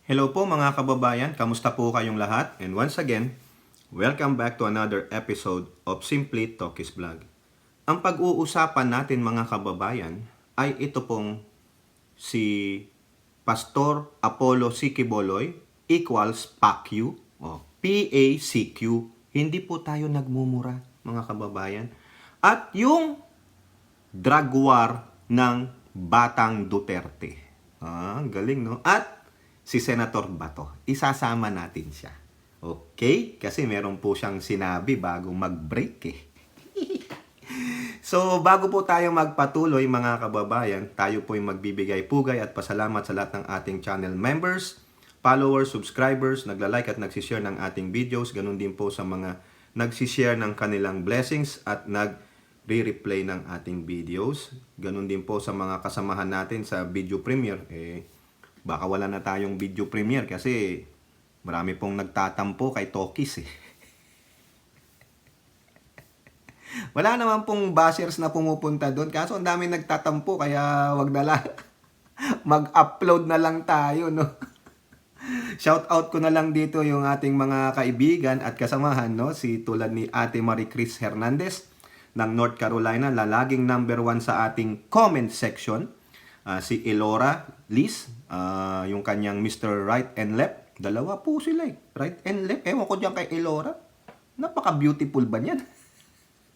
Hello po mga kababayan, kamusta po kayong lahat? And once again, welcome back to another episode of Simply Talkies Vlog. Ang pag-uusapan natin mga kababayan ay ito pong si Pastor Apollo Sikiboloy equals PACQ o PACQ. Hindi po tayo nagmumura mga kababayan. At yung drug war ng Batang Duterte. Galing no? At si Senator Bato. Isasama natin siya. Okay? Kasi meron po siyang sinabi bago mag-break eh. So, bago po tayo magpatuloy mga kababayan, tayo po ay magbibigay pugay at pasalamat sa lahat ng ating channel members, followers, subscribers, nagla-like at nagsishare ng ating videos. Ganun din po sa mga nagsishare ng kanilang blessings at nag-replay ng ating videos. Ganun din po sa mga kasamahan natin sa video premiere. Baka wala na tayong video premiere kasi marami pong nagtatampo kay Tokis eh. Wala naman pong bashers na pumupunta doon. Kaso ang dami nagtatampo kaya wag na lang. Mag-upload na lang tayo, no? Shout out ko na lang dito yung ating mga kaibigan at kasamahan, no? Si tulad ni Ate Marie Chris Hernandez ng North Carolina, lalaging number 1 sa ating comment section. Si Elora Liz, yung kanyang Mr. Right and Left. Dalawa po sila eh. Right and left. Ewan ko dyan kay Elora. Napaka-beautiful ba niyan?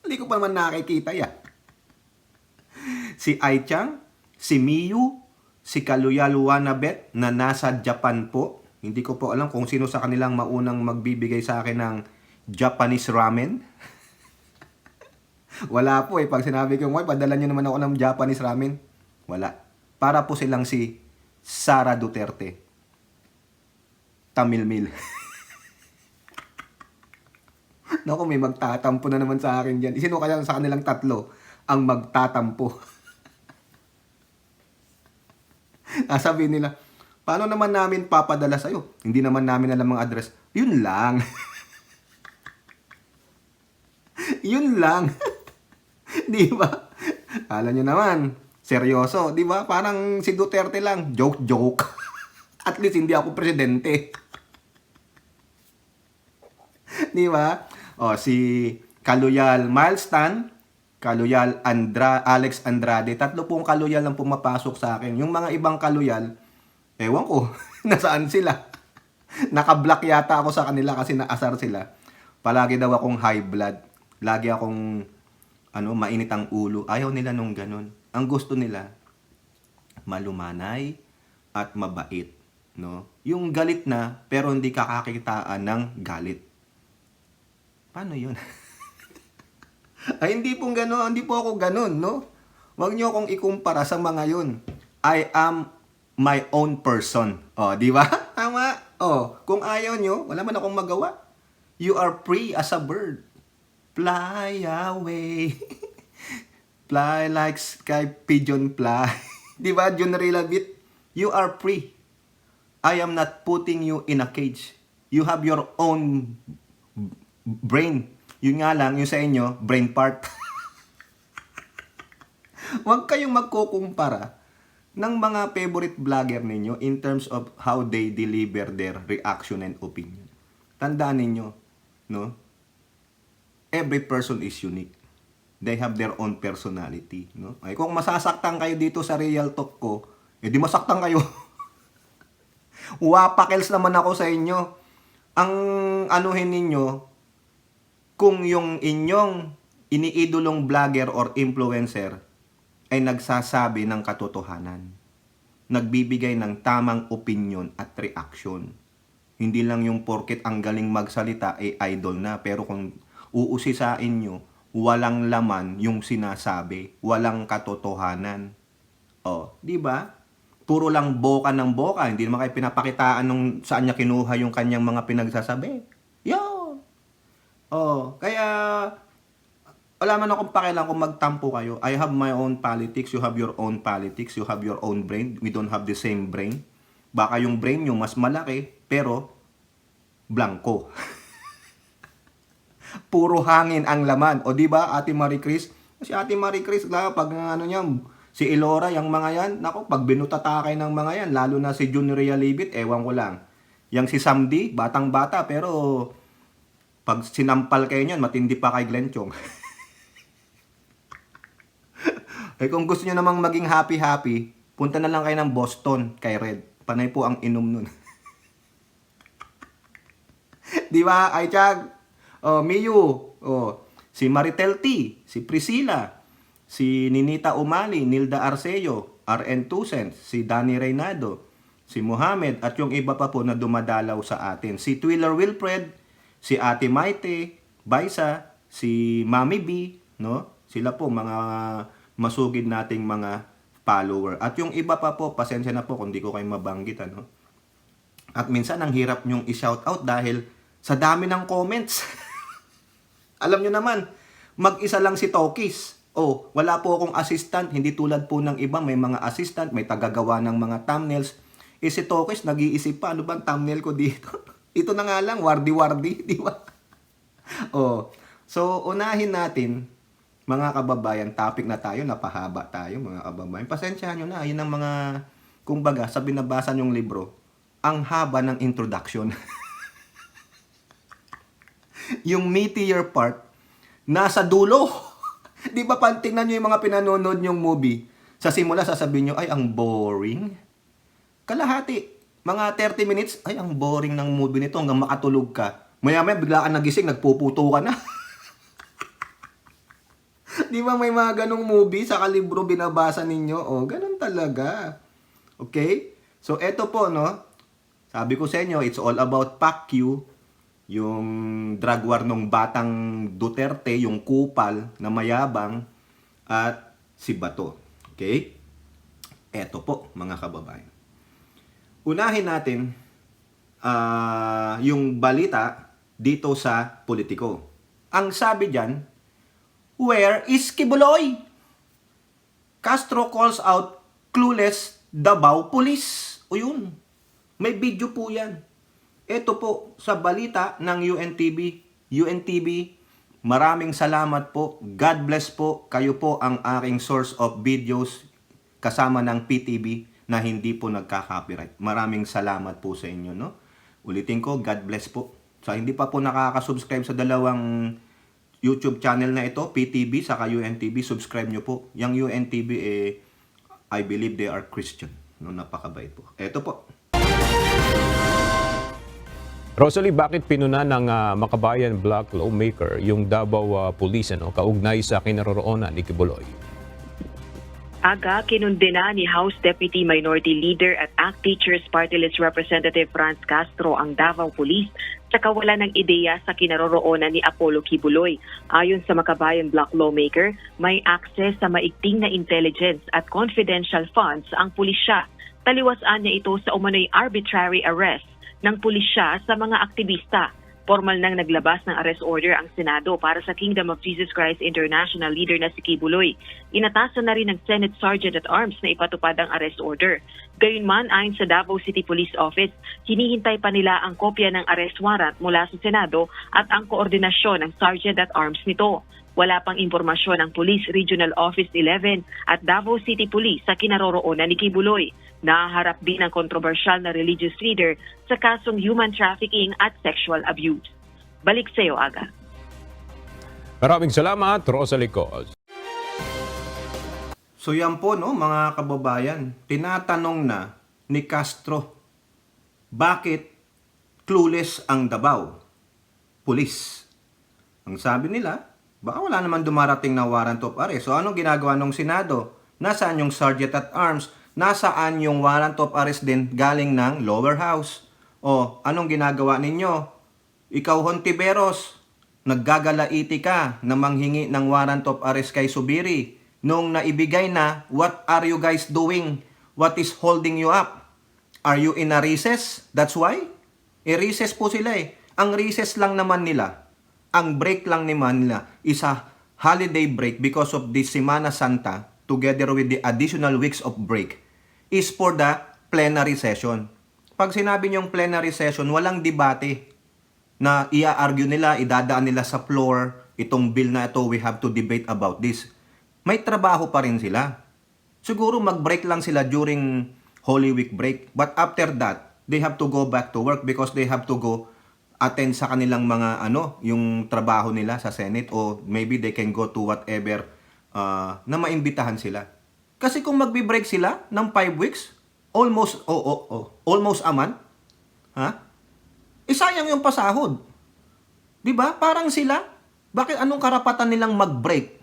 Hindi ko pa naman nakikita yan. Si Aichang, si Miyu, si Kaluyal Wanabet na nasa Japan po. Hindi ko po alam kung sino sa kanilang maunang magbibigay sa akin ng Japanese ramen. Wala po eh. Pag sinabi ko, padala nyo naman ako ng Japanese ramen. Wala. Para po silang si Sara Duterte. Tamilmil. Naku, may magtatampo na naman sa akin dyan. Sino kaya sa kanilang tatlo ang magtatampo? Sabihin nila, paano naman namin papadala sa'yo? Hindi naman namin alam ang address. Yun lang. Yun lang. Di ba? Kala nyo naman, seryoso. Di ba? Parang si Duterte lang. Joke. At least hindi ako presidente. Di ba? Si Kaluyal Milestan, Kaluyal Alex Andrade. Tatlo pong Kaluyal lang pumapasok sa akin. Yung mga ibang Kaluyal, ewan ko, nasaan sila? Naka-block yata ako sa kanila kasi naasar sila. Palagi daw akong high blood. Lagi akong mainit ang ulo. Ayaw nila nung ganun. Ang gusto nila, malumanay at mabait. No? Yung galit na, pero hindi kakakitaan ng galit. Paano yun? Ay, hindi pong gano'n. Hindi po ako gano'n, no? Huwag niyo akong ikumpara sa mga yun. I am my own person. Di ba? Tama. Kung ayaw nyo, wala man akong magawa. You are free as a bird. Fly away. Fly like sky pigeon fly. Di ba, Junri Labit? You are free. I am not putting you in a cage. You have your own brain. Yun nga lang, yung sa inyo, brain part. Huwag kayong magkukumpara ng mga favorite vlogger ninyo in terms of how they deliver their reaction and opinion. Tandaan ninyo, no? Every person is unique. They have their own personality, no? Ay, kung masasaktan kayo dito sa real talk ko, di masaktan kayo. Wapakels naman ako sa inyo. Ang anuhin ninyo, kung yung inyong iniidolong vlogger or influencer ay nagsasabi ng katotohanan, nagbibigay ng tamang opinion at reaction. Hindi lang yung porket ang galing magsalita ay idol na, pero kung uusisain nyo, walang laman yung sinasabi, walang katotohanan. Di ba? Puro lang boka ng boka, hindi naman kayo pinapakitaan nung saan niya kinuha yung kanyang mga pinagsasabi. Yun! Kaya wala man akong pakialam kung magtampo kayo. I have my own politics, you have your own politics, you have your own brain. We don't have the same brain. Baka yung brain nyo mas malaki, pero blanco. Puro hangin ang laman. Di ba, Ate Marie Chris? Si Ate Marie Chris, pag niya, Si Elora, yung mga yan, nako, pag binutatakay ng mga yan, lalo na si Junior Realibit, ewan ko lang. Yang si Samdi, batang-bata, pero pag sinampal kayo niyan, matindi pa kay Glenn Chong. Eh kung gusto nyo namang maging happy-happy, punta na lang kayo ng Boston kay Red. Panay po ang inom nun. Di ba, Aichag? Oh, Miyu. Oh, si Maritel T, si Priscilla, si Ninita Umali, Nilda Arceo, RN Tusen, si Danny Reynado, si Mohamed, at yung iba pa po na dumadalaw sa atin. Si Twiller Wilfred, si Ate Maite, Baisa, si Mami B, no? Sila po mga masugid nating mga follower. At yung iba pa po, pasensya na po kung di ko kayo mabanggit, ano? At minsan ang hirap nyong i-shout out dahil sa dami ng comments. Alam nyo naman, mag-isa lang si Tokis. Oh, wala po akong assistant, hindi tulad po ng iba, may mga assistant, may tagagawa ng mga thumbnails. Eh si Tokis, nag-iisip pa, ano bang thumbnail ko dito? Ito na nga lang, wardi-wardi, di ba? Oh, so unahin natin, mga kababayan, topic na tayo, napahaba tayo, mga kababayan. Pasensyahan nyo na, yun ang mga, kumbaga, sa binabasa nyong libro, ang haba ng introduction. Yung meteor part, nasa dulo. Di ba pag tingnan nyo yung mga pinanonood nyong movie, sa simula sasabihin nyo, ay, ang boring. Kalahati, mga 30 minutes, ay, ang boring ng movie nito hanggang makatulog ka. Maya-maya, bigla ka nagising, nagpuputo ka na. Di ba may mga ganong movie sa kalibro binabasa ninyo? O, ganon talaga. Okay? So, eto po, no? Sabi ko sa inyo, it's all about Pacquiao, yung drug war nung batang Duterte, yung kupal na mayabang, at si Bato. Okay? Eto po, mga kababayan. Unahin natin yung balita dito sa politiko. Ang sabi dyan, where is Kibuloy? Castro calls out clueless Davao Police. O yun, may video po yan. Ito po sa balita ng UNTV. UNTV, maraming salamat po. God bless po. Kayo po ang aking source of videos kasama ng PTV na hindi po nagka-copyright. Maraming salamat po sa inyo, no? Ulitin ko, God bless po. Sa hindi pa po nakaka-subscribe sa dalawang YouTube channel na ito, PTV saka UNTV, subscribe nyo po. Yung UNTV, I believe they are Christian. No, napakabait po. Ito po. Rosalie, bakit pinuna ng Makabayan Black Lawmaker yung Davao Police kaugnay sa kinaroroonan ni Kibuloy? Aga, kinundena ni House Deputy Minority Leader at ACT Teachers Party List Representative Franz Castro ang Davao Police sa kawalan ng ideya sa kinaroroonan ni Apollo Kibuloy. Ayon sa Makabayan Black Lawmaker, may access sa maigting na intelligence at confidential funds ang pulisya. Taliwasan niya ito sa umano'y arbitrary arrest ng pulisya sa mga aktivista. Formal nang naglabas ng arrest order ang Senado para sa Kingdom of Jesus Christ International leader na si Kibuloy. Inatasan na rin ng Senate Sergeant at Arms na ipatupad ang arrest order. Gayunman, ayon sa Davao City Police Office, hinihintay pa nila ang kopya ng arrest warrant mula sa Senado at ang koordinasyon ng Sergeant at Arms nito. Wala pang impormasyon ang Police Regional Office 11 at Davao City Police sa kinaroroonan ni Kibuloy. Nahaharap din ang kontrobersyal na religious leader sa kasong human trafficking at sexual abuse. Balik sa iyo, Aga. Maraming salamat, Rosalie Cos. So yan po, no, mga kababayan, tinatanong na ni Castro, bakit clueless ang Davao Police? Ang sabi nila, baka wala naman dumarating na warrant of arrest. So anong ginagawa ng Senado? Nasaan yung Sergeant at Arms? Nasaan yung warrant of arrest din galing ng lower house? O anong ginagawa ninyo? Ikaw, Hontiveros, naggagalaiti ka na manghingi ng warrant of arrest kay Subiri. Nung naibigay na, what are you guys doing? What is holding you up? Are you in a recess? That's why? Recess po sila eh. Ang recess lang naman nila, ang break lang naman nila is a holiday break because of the Semana Santa together with the additional weeks of break is for the plenary session. Pag sinabi niyong plenary session, walang debate na i-argue nila, idadaan nila sa floor, itong bill na ito, we have to debate about this. May trabaho pa rin sila. Siguro mag-break lang sila during Holy Week break. But after that, they have to go back to work because they have to go attend sa kanilang mga yung trabaho nila sa Senate, or maybe they can go to whatever na maimbitahan sila. Kasi kung magbi-break sila ng 5 weeks, almost a month, sayang yung pasahod. 'Di ba? Parang sila, bakit anong karapatan nilang mag-break?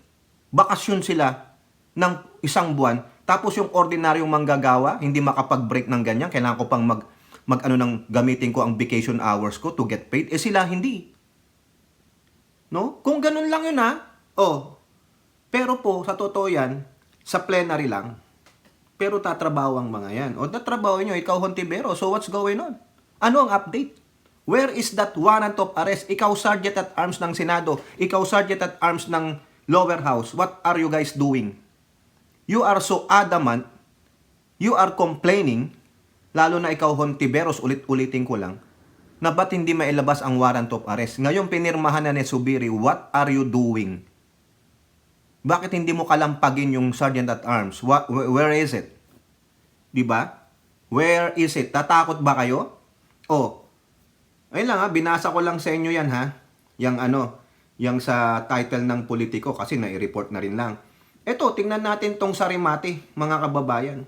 Bakasyon sila ng 1 buwan, tapos yung ordinaryong manggagawa, hindi makapag-break ng ganyan, kailangan ko pang gamitin ko ang vacation hours ko to get paid. Sila hindi. No? Kung ganun lang yun pero po, sa totoo yan, sa plenary lang, pero tatrabaho ang mga yan. O tatrabaho nyo, ikaw Hontivero, so what's going on? Ano ang update? Where is that warrant of arrest? Ikaw Sergeant at Arms ng Senado, ikaw Sergeant at Arms ng Lower House, what are you guys doing? You are so adamant, you are complaining, lalo na ikaw Hontiveros, ulit-ulitin ko lang, na ba't hindi mailabas ang warrant of arrest? Ngayon pinirmahan na ni Zubiri, what are you doing? Bakit hindi mo kalampagin yung Sergeant at Arms? Where is it? Diba? Where is it? Tatakot ba kayo? Ayun lang binasa ko lang sa inyo yan yung sa title ng politiko kasi nai-report na rin lang. Ito, tingnan natin tong Sarimati, mga kababayan.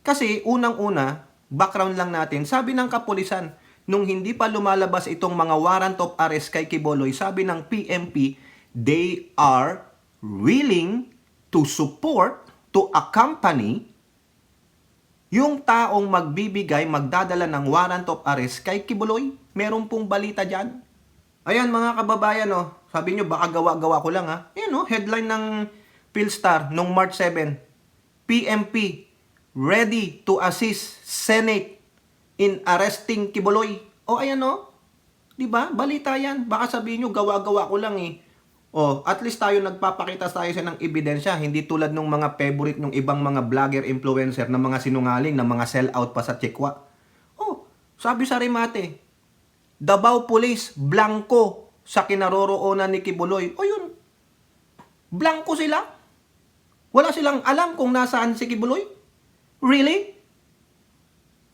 Kasi unang-una, background lang natin, sabi ng kapulisan, nung hindi pa lumalabas itong mga warrant of arrest kay Quiboloy, sabi ng PMP, they are willing to support, to accompany, yung taong magdadala ng warrant of arrest kay Quiboloy. Meron pong balita dyan. Ayan mga kababayan, sabi nyo, baka gawa-gawa ko lang Ayan headline ng Philstar nung March 7, PMP ready to assist Senate in arresting Quiboloy. Ayan diba? Balita yan. Baka sabihin nyo, gawa-gawa ko lang at least tayo nagpapakita tayo sa ng ebidensya, hindi tulad ng mga favorite ng ibang mga vlogger, influencer na mga sinungaling, na mga sell out pa sa Chikwa. Sabi sa Rimate, Davao Police, blanco sa kinaroroonan ni Quiboloy. Yun. Blanco sila. Wala silang alam kung nasaan si Quiboloy. Really?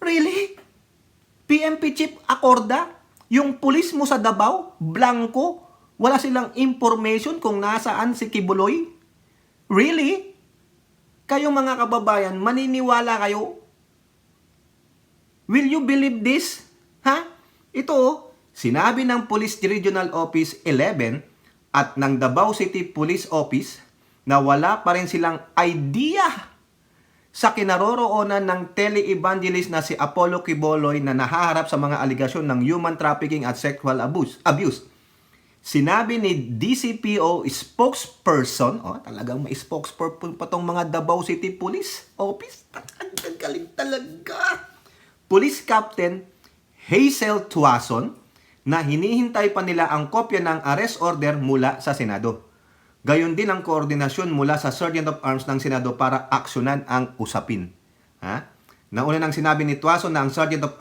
Really? PMP Chief Acorda, yung pulis mo sa Davao, blanco, wala silang information kung nasaan si Quiboloy? Really? Kayong mga kababayan, maniniwala kayo? Will you believe this? Ito, sinabi ng Police Regional Office 11 at ng Davao City Police Office na wala pa rin silang idea sa kinaroroonan ng tele-evangelist na si Apollo Quiboloy na nahaharap sa mga aligasyon ng human trafficking at sexual abuse. Sinabi ni DCPO spokesperson, talagang may spokesperson pa tong mga Davao City Police Office. Ang galing talaga. Police Captain Hazel Tuason na hinihintay pa nila ang kopya ng arrest order mula sa Senado. Gayon din ang koordinasyon mula sa Sergeant of Arms ng Senado para aksyonan ang usapin. Nauna nang sinabi ni Tuason na ang Sergeant of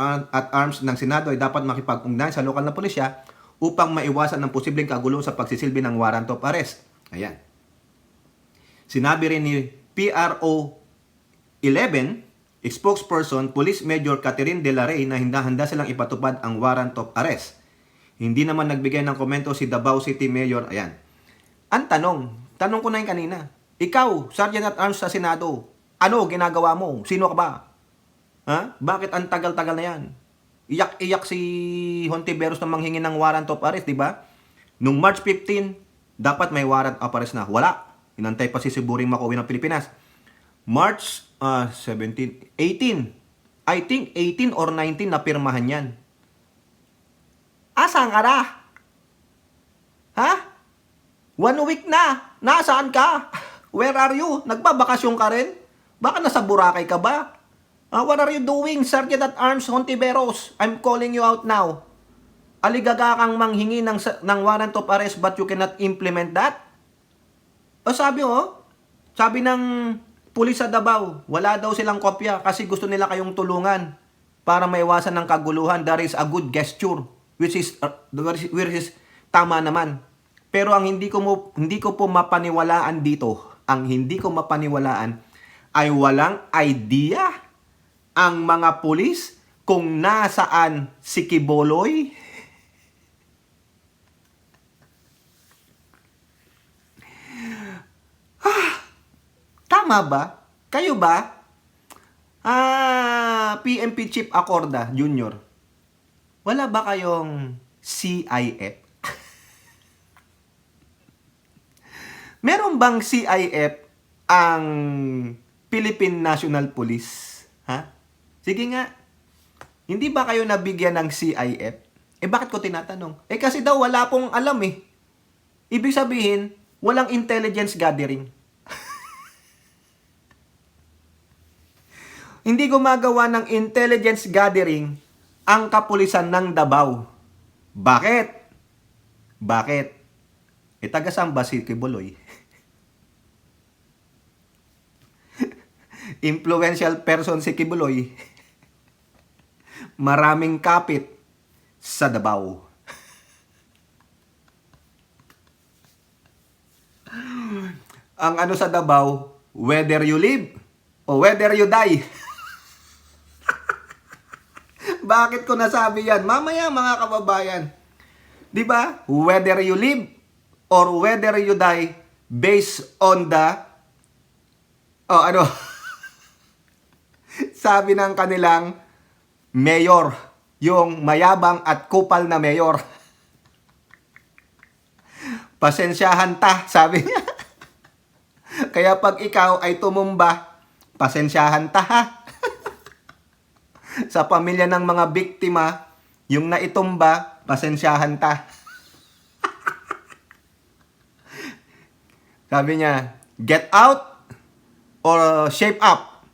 Arms ng Senado ay dapat makipag-ugnayan sa lokal na pulisya upang maiwasan ang posibleng kagulo sa pagsisilbi ng warrant of arrest. Ayan. Sinabi rin ni PRO 11, spokesperson, Police Major Catherine De La Rey na handa silang ipatupad ang warrant of arrest. Hindi naman nagbigay ng komento si Davao City Mayor. Ayan. Ang tanong ko na yun kanina, ikaw, Sergeant at Arms sa Senado, ano ginagawa mo? Sino ka ba? Bakit ang tagal-tagal na yan? Iyak-iyak si Hontiveros na manghingi ng warrant of arrest, di ba? Nung March 15, dapat may warrant of arrest na. Wala. Inantay pa si Siburing makauwi ng Pilipinas. March 18. I think 18 or 19 na pirmahan yan. Asaan ka na? 1 week na. Nasaan ka? Where are you? Nagbabakasyon ka rin? Baka nasa Boracay ka ba? What are you doing, Sergeant at Arms Hontiveros? I'm calling you out now. Aligaga kang manghingi ng warrant of arrest but you cannot implement that? Sabi ng pulis sa Davao, wala daw silang kopya kasi gusto nila kayong tulungan para maiwasan ng kaguluhan. That is a good gesture, which is tama naman. Pero ang hindi ko po mapaniwalaan dito, ay walang idea ang mga pulis kung nasaan si Quiboloy? Tama ba? Kayo ba? PNP Chief Acorda Jr. Wala ba kayong CIF? Meron bang CIF ang Philippine National Police? Ha? Sige nga. Hindi ba kayo nabigyan ng CIF? Bakit ko tinatanong? Kasi daw wala pong alam eh. Ibig sabihin, walang intelligence gathering. Hindi gumagawa ng intelligence gathering ang kapulisan ng Davao. Bakit? Bakit? Taga-saan ba si Quiboloy? Influential person si Quiboloy. Maraming kapit sa Davao. Ang ano sa Davao, whether you live o whether you die. Bakit ko nasabi yan? Mamaya mga kababayan. 'Di ba? Whether you live or whether you die based on the sabi ng kanilang mayor, yung mayabang at kupal na mayor. Pasensyahan ta, sabi niya. Kaya pag ikaw ay tumumba, pasensyahan ta ha. Sa pamilya ng mga biktima, yung naitumba, pasensyahan ta. Sabi niya, get out or shape up.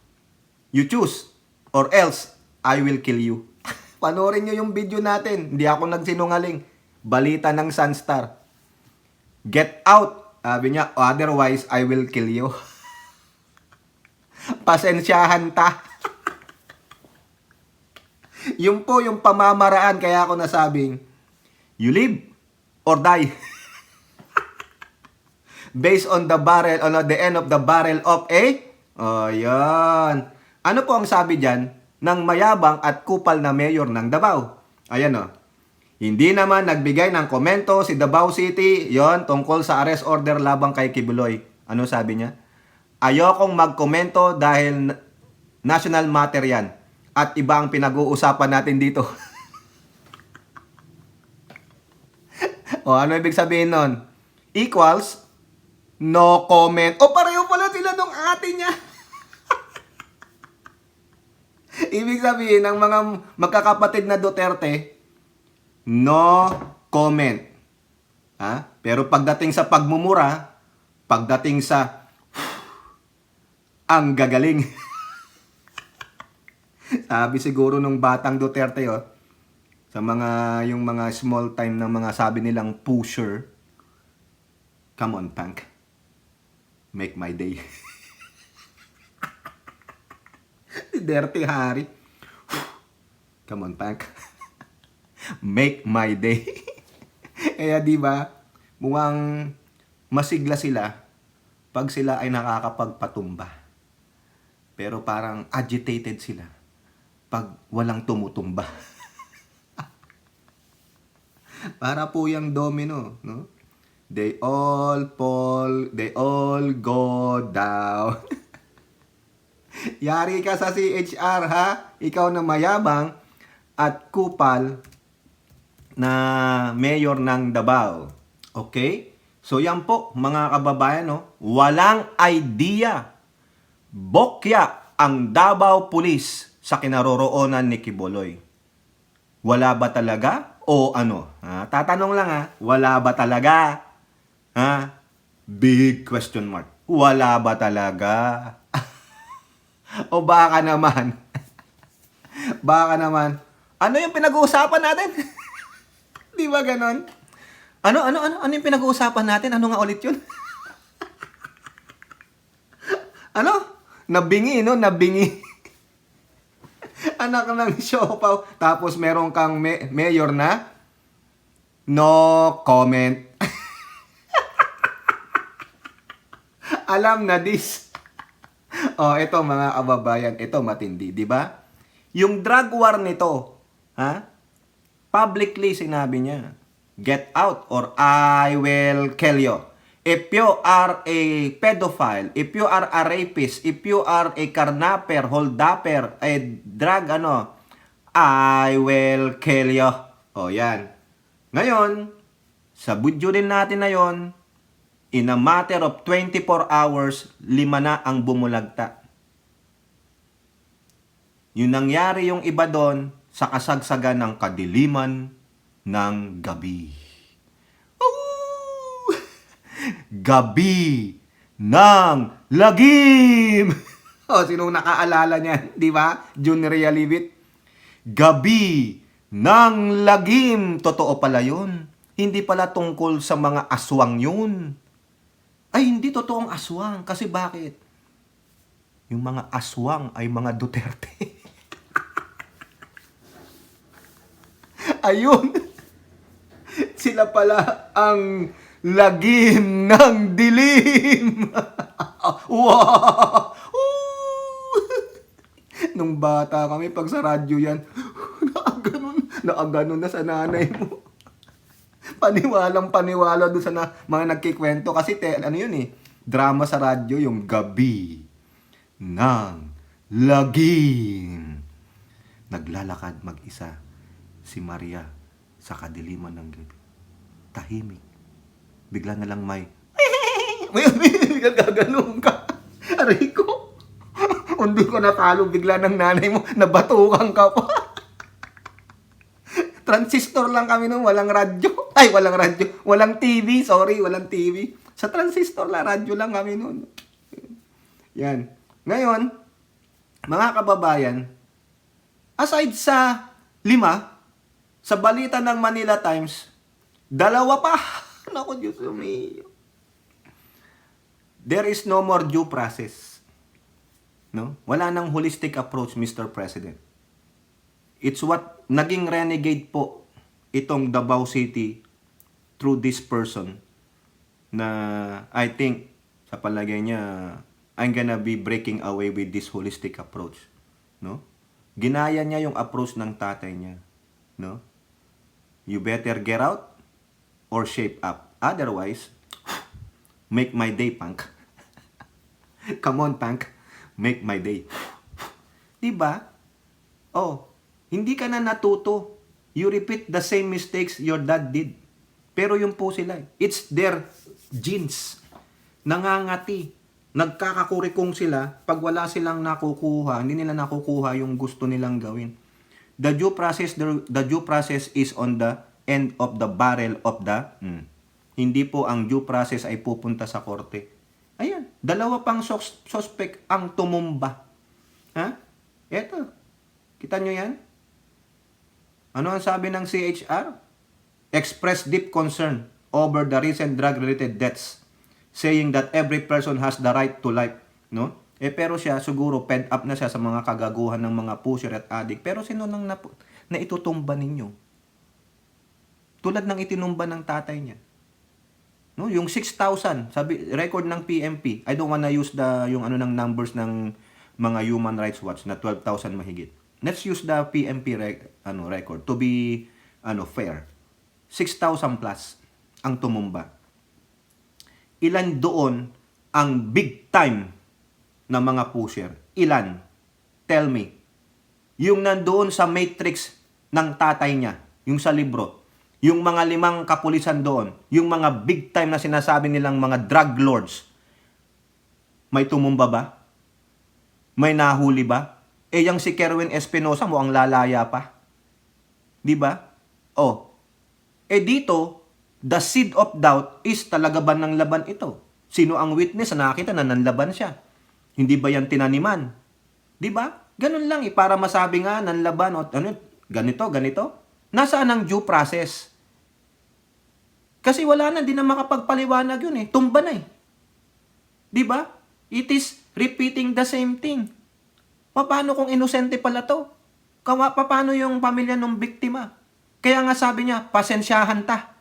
You choose or else I will kill you. Panoorin niyo yung video natin. Hindi ako nagsinungaling. Balita ng Sunstar. Get out. Sabi niya, otherwise I will kill you. Pasensyahan ta. Yung po yung pamamaraan, kaya ako nasabing, you live or die. Based on the barrel, on the end of the barrel of a... yan. Ano po ang sabi dyan ng mayabang at kupal na mayor ng Davao? Ayan o. Hindi naman nagbigay ng komento si Davao City, yon tungkol sa arrest order labang kay Quiboloy. Ano sabi niya? Ayokong magkomento dahil national matter yan. At iba ang pinag-uusapan natin dito. Ano ibig sabihin nun? Equals, no comment. Pareho pala sila nung ate niya. Ibig sabihin, ng mga magkakapatid na Duterte, no comment. Pero pagdating sa pagmumura, pagdating sa ang gagaling. Sabi siguro nung batang Duterte sa yung mga small time na mga sabi nilang pusher, come on, Tank. Make my day. Dirty Harry. Come on, Tank. Make my day. Kaya di ba, mukhang masigla sila pag sila ay nakakapagpatumba. Pero parang agitated sila pag walang tumutumba. Para po yung domino, no? They all fall, they all go down. Yari ka sa CHR, ha? Ikaw na mayabang at kupal na mayor ng Davao. Okay? So yan po, mga kababayan, no? Walang idea. Bokya ang Davao Police sa kinaroroonan ni Quiboloy. Wala ba talaga? O ano? Tatanong lang wala ba talaga? Big question mark. Wala ba talaga? O baka naman? Baka naman? Ano yung pinag-uusapan natin? Di ba ganon? Ano yung pinag-uusapan natin? Ano nga ulit yun? Nabingi, no? Nabingi. Anak ng siopaw. Tapos meron kang mayor na no comment. Alam na this. Oh, ito mga kababayan, ito matindi, di ba? Yung drug war nito, ha? Publicly sinabi niya, get out or I will kill you. If you are a pedophile, if you are a rapist, if you are a karnaper, holdapper, a drug I will kill you. O yan. Ngayon, sa video din natin na yon, in a matter of 24 hours, 5 na ang bumulagta. Yung nangyari yung iba doon sa kasagsagan ng kadiliman ng gabi. Ooh! Gabi ng lagim! O, sinong nakaalala niyan? Di ba? Junior Realivit. Gabi ng lagim. Totoo pala yun. Hindi pala tungkol sa mga aswang yun. Ay, hindi totoong aswang. Kasi bakit? Yung mga aswang ay mga Duterte. Ayun. Sila pala ang lagim ng dilim. Wow! Ooh! Nung bata kami, pag sa radyo yan, nakaganon na sa nanay mo. Paniwalang-paniwala doon sa mga nagkikwento. Kasi ano yun eh, drama sa radyo, yung gabi ng lagim. Naglalakad mag-isa si Maria sa kadiliman ng gabi. Tahimik. Bigla na lang may gaganon ka. Aray ko. Hindi ko natalo. Bigla ng nanay mo, nabatukan ka pa. Transistor lang kami nung walang radyo. Ay, walang radyo. Walang TV. Sorry, walang TV. Sa transistor lang, radyo lang kami nun. Yan. Ngayon, mga kababayan, aside sa 5, sa balita ng Manila Times, 2 pa. Naku, Diyos mio. There is no more due process. No? Wala nang holistic approach, Mr. President. It's what naging renegade po itong Davao City through this person na I think sa palagay niya I'm gonna be breaking away with this holistic approach. No? Ginaya niya yung approach ng tatay niya. No? You better get out or shape up. Otherwise, make my day, punk. Come on, punk. Make my day. Diba? Oh, hindi ka na natuto. You repeat the same mistakes your dad did. Pero yun po sila. It's their genes. Nangangati. Nagkakakurikong sila. Pag wala silang nakukuha, hindi nila nakukuha yung gusto nilang gawin. The due process is on the end of the barrel of the Hindi po ang due process ay pupunta sa korte. Ayan, 2 pang suspect ang tumumba. Ha? Eto. Kita nyo yan? Ano ang sabi ng CHR? Express deep concern over the recent drug-related deaths, saying that every person has the right to life. No? Pero siya, siguro, fed up na siya sa mga kagaguhan ng mga pusher at addict. Pero sino nang na itutumba ninyo? Tulad ng itinumba ng tatay niya. No, yung 6,000, sabi record ng PMP. I don't wanna use yung ano ng numbers ng mga Human Rights Watch na 12,000 mahigit. Let's use the PMP record to be fair. 6,000 plus ang tumumba. Ilan doon ang big time na mga pusher? Ilan? Tell me. Yung nandoon sa matrix ng tatay niya, yung sa libro. Yung mga 5 kapulisan doon, yung mga big time na sinasabi nilang mga drug lords, may tumumba ba? May nahuli ba? Yang si Kerwin Espinosa mo ang lalaya pa. Di ba? Oh. Dito, the seed of doubt is talaga ba ng laban ito? Sino ang witness na nakita na nanlaban siya? Hindi ba yan tinaniman? Di ba? Ganun lang para masabi nga nanlaban o ganito. Nasaan ang due process? Kasi wala na, di na makapagpaliwanag yun eh. Tumba na eh. Di ba? It is repeating the same thing. Paano kung inosente pala to? Paano yung pamilya ng biktima? Kaya nga sabi niya, pasensyahan ta.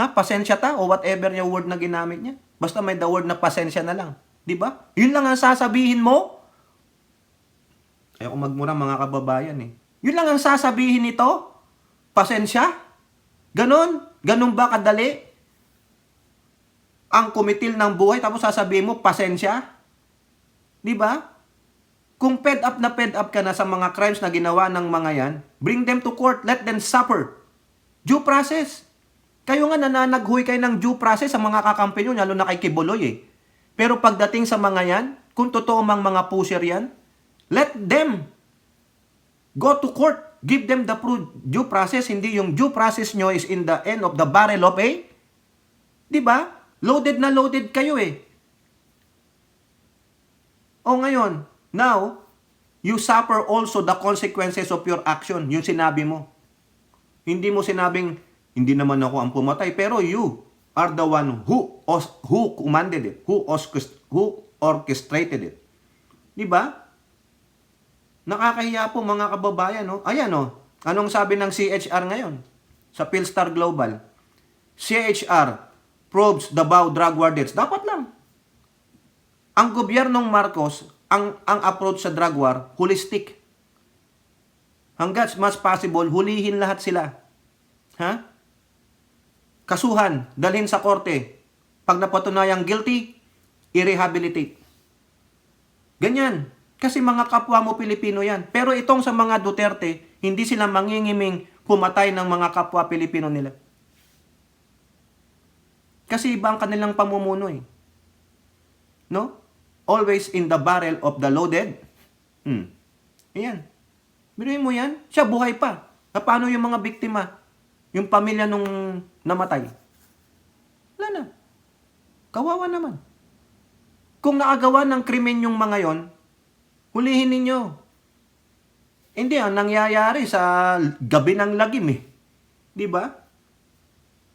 Ha? Pasensya ta o whatever yung word na ginamit niya. Basta may the word na pasensya na lang. Di ba? Yun lang ang sasabihin mo? Ayoko magmura mga kababayan eh. Yun lang ang sasabihin nito? Pasensya? Ganon? Ganon ba kadali? Ang kumitil ng buhay tapos sasabihin mo, pasensya? Di ba? Kung fed up ka na sa mga crimes na ginawa ng mga yan, bring them to court, let them suffer. Due process. Kayo nga nananaghoy kayo ng due process sa mga kakampi nyo, lalo na kay Kibuloy eh. Pero pagdating sa mga yan, kung totoo mang mga pusher yan, let them go to court. Give them the due process. Hindi yung due process nyo is in the end of the barrel of a, di ba? Loaded na loaded kayo eh. O ngayon, now, you suffer also the consequences of your action. Yung sinabi mo. Hindi mo sinabing, hindi naman ako ang pumatay, pero you are the one who commanded it, who orchestrated it. Di ba? Nakakahiya po mga kababayan, no? Ayan, no? Anong sabi ng CHR ngayon? Sa Philstar Global. CHR probes Davao drug war deaths. Dapat lang. Ang gobyernong Marcos, ang approach sa drug war, holistic. Hanggat mas possible, hulihin lahat sila. Ha? Kasuhan, dalhin sa korte. Pag napatunayang guilty, i-rehabilitate. Ganyan. Kasi mga kapwa mo Pilipino yan. Pero itong sa mga Duterte, hindi sila mangingiming pumatay ng mga kapwa Pilipino nila. Kasi iba ang kanilang pamumuno eh. No? Always in the barrel of the loaded. Ayan. Biruin mo yan. Siya buhay pa. Paano yung mga biktima? Yung pamilya nung namatay? Wala na. Kawawa naman. Kung nakagawa ng krimen yung mga yon, hulihin ninyo. Hindi, ang nangyayari sa gabi ng lagim eh. Di ba?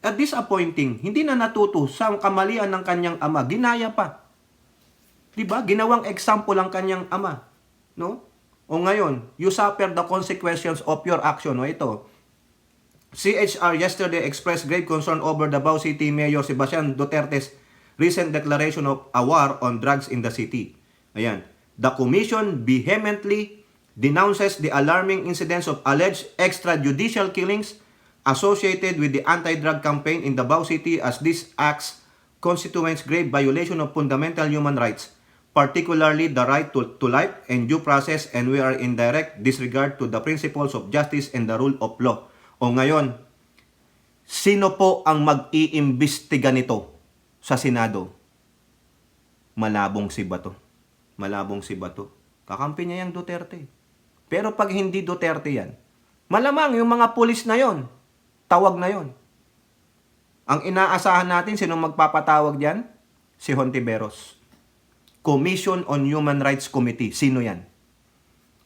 At disappointing, hindi na natuto sa kamalian ng kanyang ama. Ginaya pa. Di ba? Ginawang example ang kanyang ama. No? O ngayon, you suffer the consequences of your action. O ito, CHR yesterday expressed grave concern over Davao City Mayor Sebastian Duterte's recent declaration of a war on drugs in the city. Ayan. The commission vehemently denounces the alarming incidents of alleged extrajudicial killings associated with the anti-drug campaign in Davao City, as these acts constitutes grave violation of fundamental human rights, particularly the right to life and due process, and we are in direct disregard to the principles of justice and the rule of law. O ngayon, sino po ang mag-iimbestiga nito sa Senado? Malabong si Bato. Malabong si Bato. Kakampi niya yung Duterte. Pero pag hindi Duterte yan, malamang yung mga pulis na yon, tawag na yon. Ang inaasahan natin, sinong magpapatawag diyan? Si Hontiveros. Commission on Human Rights Committee. Sino yan?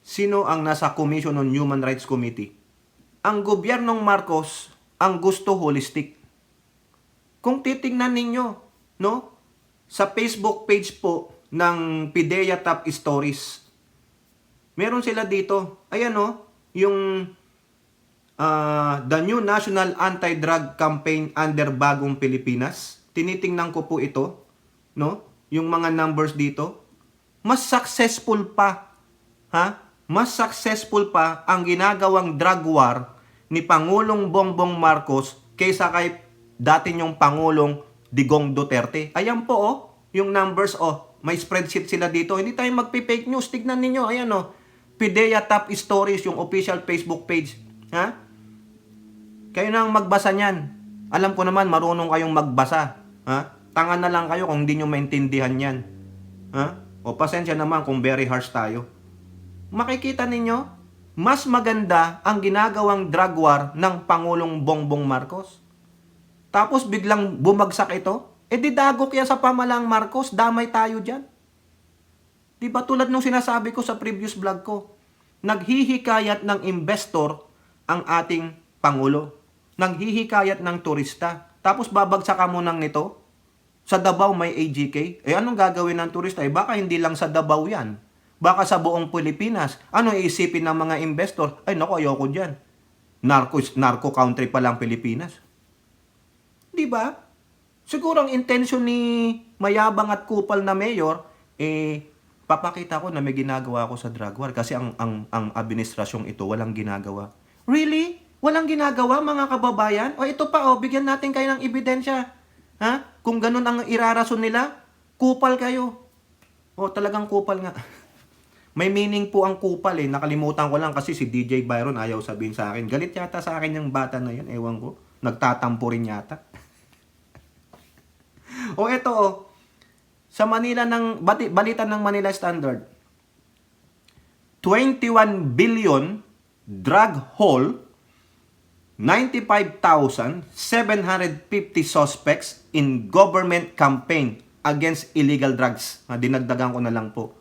Sino ang nasa Commission on Human Rights Committee? Ang gobyernong Marcos, ang gusto holistic. Kung titingnan ninyo, no? Sa Facebook page po ng PIDEA Top Stories, meron sila dito. Ayan, no? Yung the new National Anti-Drug Campaign under Bagong Pilipinas. Tinitingnan ko po ito, no? Yung mga numbers dito. Mas successful pa, ha? Mas successful pa ang ginagawang drug war ni Pangulong Bongbong Marcos kaysa kay dati niyong Pangulong Digong Duterte. Ayan po, oh, yung numbers, oh. May spreadsheet sila dito. Hindi tayo magpi-fake news. Tignan ninyo, ayan, oh. PIDEA Top Stories, yung official Facebook page. Ha? Kayo nang magbasa niyan. Alam ko naman, marunong kayong magbasa. Ha? Tanga na lang kayo kung hindi nyo maintindihan yan. Ha? O pasensya naman kung very harsh tayo. Makikita ninyo, mas maganda ang ginagawang drug war ng Pangulong Bongbong Marcos. Tapos biglang bumagsak ito. E di dagok yan sa pamalang Marcos, damay tayo dyan. Diba tulad nung sinasabi ko sa previous vlog ko, naghihikayat ng investor ang ating Pangulo. Naghihikayat ng turista. Tapos babagsakan mo ng nito. Sa Davao may AGK. Eh anong gagawin ng turista? Eh baka hindi lang sa Davao yan. Baka sa buong Pilipinas. Ano iisipin ng mga investor? Ay naku, ayoko dyan. Narco country pa lang Pilipinas. Di ba? Siguro ang intention ni mayabang at kupal na mayor, papakita ko na may ginagawa ako sa drug war kasi ang administrasyong ito walang ginagawa. Really? Walang ginagawa, mga kababayan? O ito pa, bigyan natin kayo ng ebidensya. Ha? Kung ganun ang irarason nila, kupal kayo. Talagang kupal nga. May meaning po ang kupal Nakalimutan ko lang kasi si DJ Byron ayaw sabihin sa akin. Galit yata sa akin yung bata na yan. Ewan ko. Nagtatampo rin yata. Ito Sa Manila balita ng Manila Standard. 21 billion drug haul, 95,750 suspects in government campaign against illegal drugs. Dinagdagan ko na lang po.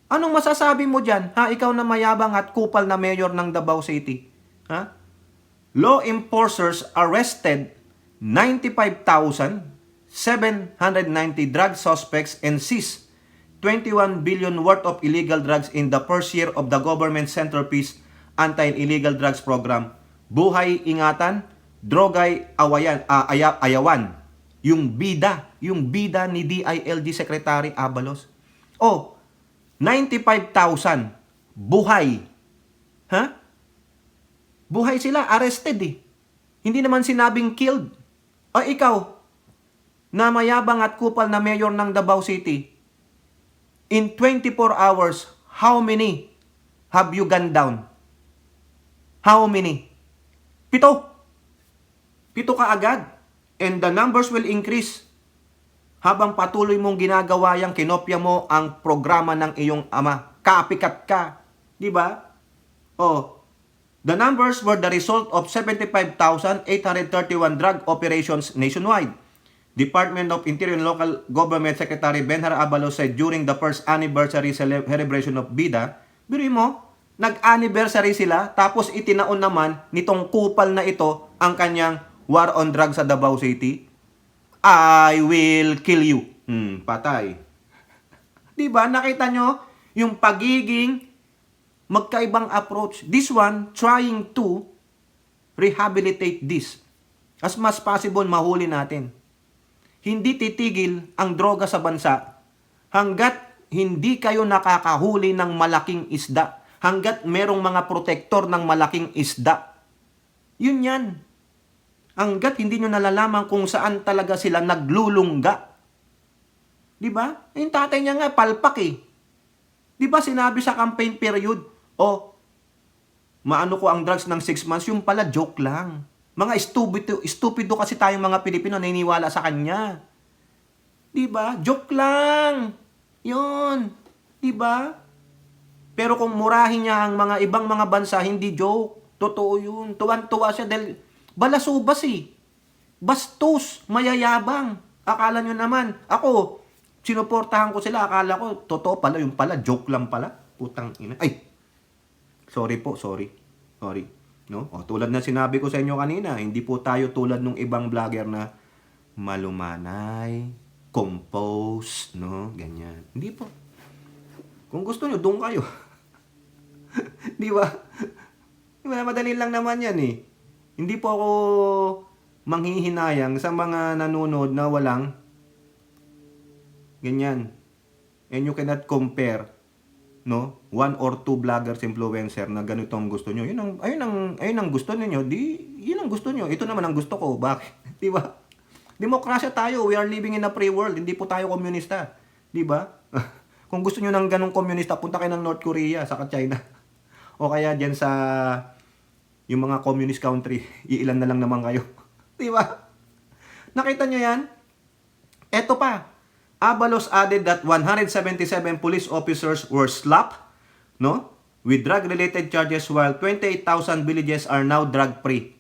Anong masasabi mo dyan? Ikaw na mayabang at kupal na mayor ng Davao City. Law enforcers arrested 95,790 drug suspects and seized 21 billion worth of illegal drugs in the first year of the government centerpiece anti-illegal drugs program. Buhay Ingatan, Drogay Ayawan. Yung bida ni DILG Secretary Abalos. 95,000 buhay. Buhay sila, arrested Hindi naman sinabing killed. Ikaw, na mayabang at kupal na mayor ng Davao City, in 24 hours, how many have you gunned down? How many? 7. 7 ka agad. And the numbers will increase. Habang patuloy mong ginagawa yang kinopya mo ang programa ng iyong ama. Copycat ka. Di ba? The numbers were the result of 75,831 drug operations nationwide. Department of Interior and Local Government Secretary Benhar Abalos said during the first anniversary celebration of BIDA, biruin mo, nag-anniversary sila, tapos itinaon naman nitong kupal na ito ang kanyang war on drugs sa Davao City. I will kill you. Patay. Diba? Nakita nyo yung pagiging magkaibang approach. This one, trying to rehabilitate this. As much possible, mahuli natin. Hindi titigil ang droga sa bansa hanggat hindi kayo nakakahuli ng malaking isda. Hanggat merong mga protektor ng malaking isda. Yun yan. Hanggat hindi nyo nalalaman kung saan talaga sila naglulungga. Diba? Yung tatay niya nga, palpak Diba sinabi sa campaign period, maano ko ang drugs ng 6 months, yung pala joke lang. Mga stupido kasi tayong mga Pilipino naniniwala sa kanya. Diba? Joke lang. Yun. Diba? Pero kung murahin niya ang mga ibang mga bansa, hindi joke. Totoo yun. Tuwan-tuwa siya dahil balasubas Bastos, mayayabang. Akala nyo naman, ako, sinuportahan ko sila, akala ko, totoo pala, yung pala, joke lang pala. Putang ina. Sorry. No? Tulad na sinabi ko sa inyo kanina, hindi po tayo tulad ng ibang vlogger na malumanay, compose, no? Ganyan. Hindi po. Kung gusto nyo, doon kayo. Di ba? Madali lang naman yan Hindi po ako manghihinayang sa mga nanonood na walang ganyan. And you cannot compare, no? 1 or 2 vloggers, influencer na ganito ang gusto nyo. Ayun ang gusto niyo. Yun ang gusto nyo. Ito naman ang gusto ko. Bakit? Di ba? Demokrasya tayo. We are living in a free world. Hindi po tayo komunista. Di ba? Kung gusto nyo ng ganong komunista, punta kayo ng North Korea, saka China. O kaya dyan sa yung mga communist country, iilan na lang naman kayo. Di ba? Nakita nyo yan? Eto pa. Abalos added that 177 police officers were slapped, no, with drug-related charges while 28,000 villages are now drug-free.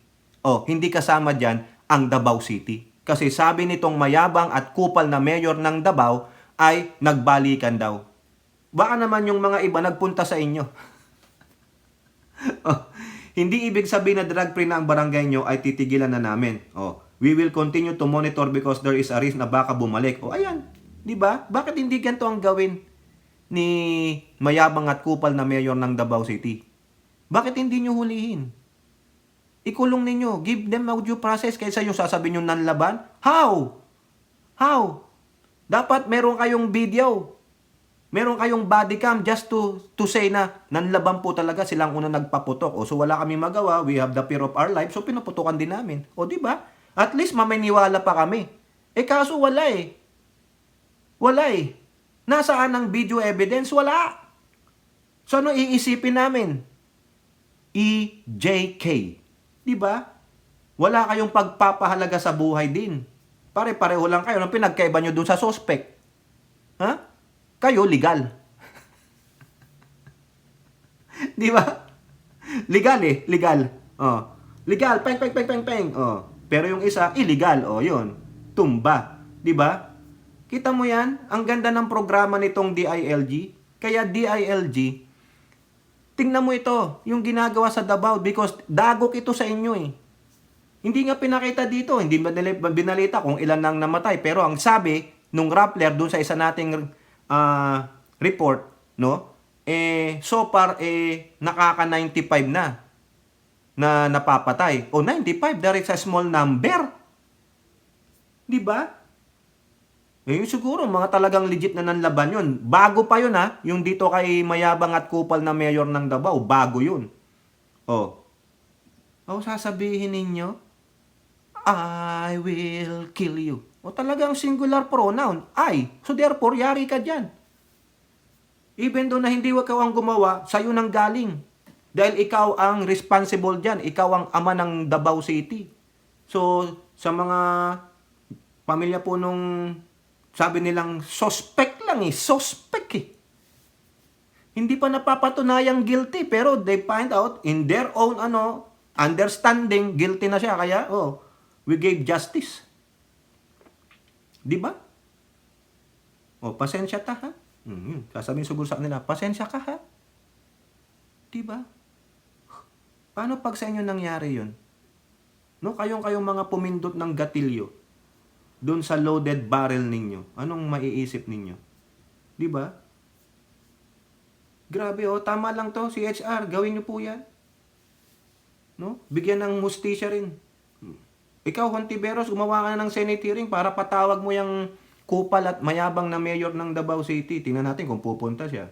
Hindi kasama dyan ang Davao City. Kasi sabi nitong mayabang at kupal na mayor ng Davao ay nagbalikan daw. Baka naman yung mga iba nagpunta sa inyo. Hindi ibig sabihin na drug-free na ang barangay nyo ay titigilan na namin. We will continue to monitor because there is a risk na baka bumalik. Ayan. Diba? Bakit hindi ganito ang gawin ni mayabang at kupal na mayor ng Davao City? Bakit hindi nyo hulihin? Ikulong ninyo. Give them a due process kaysa yung sasabihin nyo nanlaban? How? Dapat meron kayong video. Meron kayong body cam just to say na nanlaban po talaga silang unang nagpaputok. O so wala kami magawa, we have the fear of our life, so pinuputukan din namin. O di ba? At least maminiwala pa kami. Kaso wala eh. Wala eh. Nasaan ang video evidence? Wala. So ano iisipin namin? EJK. Di ba? Wala kayong pagpapahalaga sa buhay din. Pare-pareho lang kayo. Anong pinagkaiba nyo dun sa suspect? Ha? Kayo, legal. Di ba? Legal eh. Legal. Oh. Legal. Peng, peng, peng, peng, peng. Oh. Pero yung isa, illegal. Oh, yun. Tumba. Di ba? Kita mo yan? Ang ganda ng programa nitong DILG. Kaya DILG, tingnan mo ito, yung ginagawa sa Davao because dagok ito sa inyo eh. Hindi nga pinakita dito, hindi binalita kung ilan nang namatay. Pero ang sabi nung Rappler dun sa isa nating report, no? So far nakaka 95 na napapatay. O 95, there is a small number. 'Di ba? Siguro mga talagang legit na nanlaban yun. Bago pa yun yung dito kay mayabang at kupal na mayor ng Davao, bago yun. Sasabihin ninyo, I will kill you. Talagang singular pronoun, I. So therefore, yari ka dyan. Even though na hindi ikaw ang gumawa, sa'yo nang galing. Dahil ikaw ang responsible dyan. Ikaw ang ama ng Davao City. So, sa mga pamilya po nung sabi nilang suspect lang suspect Hindi pa napapatunayang guilty pero they find out in their own understanding guilty na siya kaya we gave justice. 'Di ba? Pasensya ta ha. Sasabihin siguro sa kanila, pasensya ka ha. 'Di ba? Paano pag sa inyo nangyari 'yon? No, kayong mga pumindot ng gatilyo doon sa loaded barrel ninyo, anong maiisip ninyo? Di ba? Grabe tama lang to, CHR, gawin niyo po yan. No? Bigyan ng hustisya rin. Ikaw, Hontiveros, gumawa ka na ng Senate hearing para patawag mo yung kupal at mayabang na mayor ng Davao City. Tingnan natin kung pupunta siya.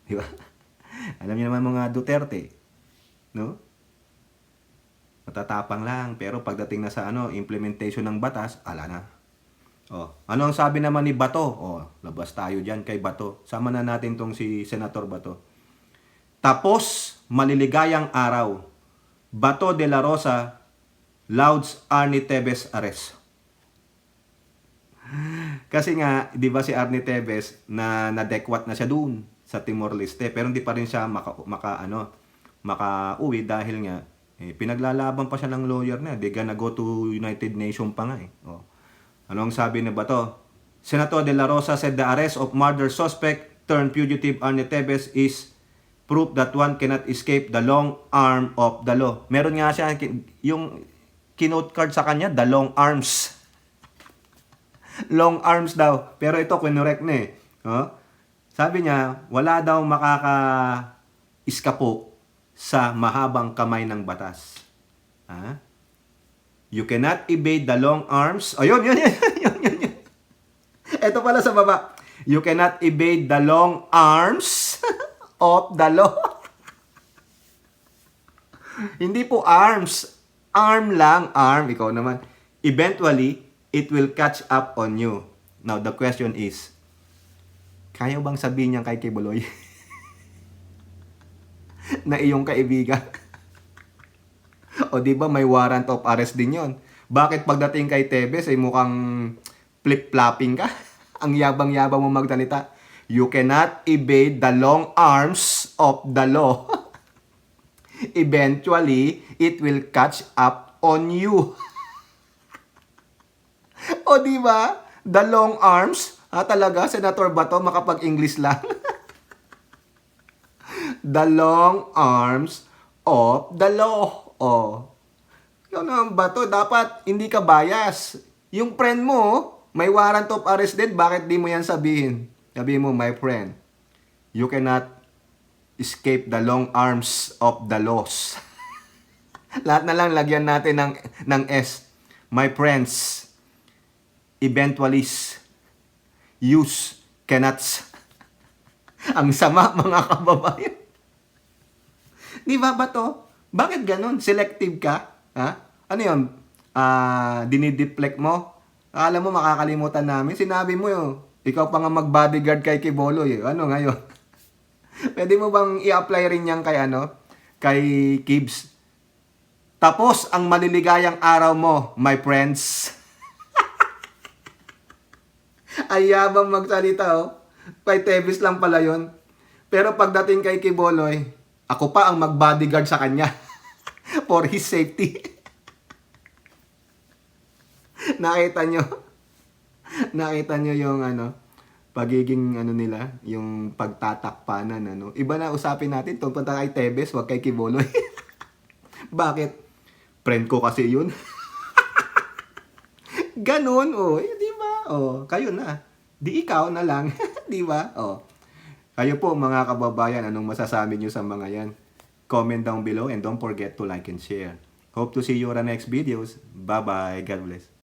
Di ba? Alam niyo naman mga Duterte. No? Matatapang lang, pero pagdating na sa implementation ng batas, ala na. Ano ang sabi naman ni Bato? Labas tayo diyan kay Bato. Sama na natin tong si Senator Bato. Tapos maliligayang araw. Bato de la Rosa lauds Arnie Tevez arrest. Kasi nga, 'di ba si Arnie Tevez na-dekwat na siya doon sa Timor-Leste, pero hindi pa rin siya makauwi dahil nga pinaglalaban pa siya ng lawyer na. They gonna go to United Nations pa nga Ano ang sabi ni Bato? Senator De La Rosa said the arrest of murder suspect turned fugitive Arnie Tevez is proof that one cannot escape the long arm of the law. Meron nga siya, yung kinote card sa kanya, the long arms. Long arms daw. Pero ito, kinorek na Sabi niya, wala daw makaka-iskapo sa mahabang kamay ng batas. You cannot evade the long arms. Yun. Ito pala sa baba. You cannot evade the long arms of the law. Hindi po arms. Arm lang. Arm. Ikaw naman. Eventually, it will catch up on you. Now, the question is, kaya bang sabihin niya kay Kibuloy na iyong kaibigan? O di ba may warrant of arrest din yon? Bakit pagdating kay Tevez ay mukhang flip-flopping ka? Ang yabang-yabang mo magsalita. You cannot evade the long arms of the law. Eventually, it will catch up on you. O di ba? The long arms? Talaga, Senator Bato, makapag-English lang. The long arms of the law. Ikaw naman Bato, dapat hindi ka bias. Yung friend mo, may warrant of arrest din, bakit di mo yan sabihin? Sabihin mo, my friend, you cannot escape the long arms of the laws. Lahat na lang lagyan natin ng S. My friends, eventually, use cannot. Ang sama, mga kababayan. Di ba ba to? Bakit ganun? Selective ka? Ha? Ano yun? Dinideflect mo? Akala mo makakalimutan namin? Sinabi mo yun. Ikaw pa nga mag-bodyguard kay Kiboloy. Ano ngayon? Pwede mo bang i-apply rin yan kay Kay Kibs? Tapos ang maliligayang araw mo, my friends. Ay yabang magsalita, oh. Kay Tebis lang pala yun. Pero pagdating kay Kiboloy, ako pa ang mag-bodyguard sa kanya. For his safety. Nakita nyo? Nakita nyo yung pagiging nila, yung pagtatakpanan, Iba na usapin natin, tungkol kay Tebes, wag kay Kiboloy. Bakit? Friend ko kasi yun. Ganun, di ba? Kayo na. Di ikaw na lang, di ba? Kayo po mga kababayan, anong masasabi nyo sa mga yan? Comment down below and don't forget to like and share. Hope to see you on the next videos. Bye-bye. God bless.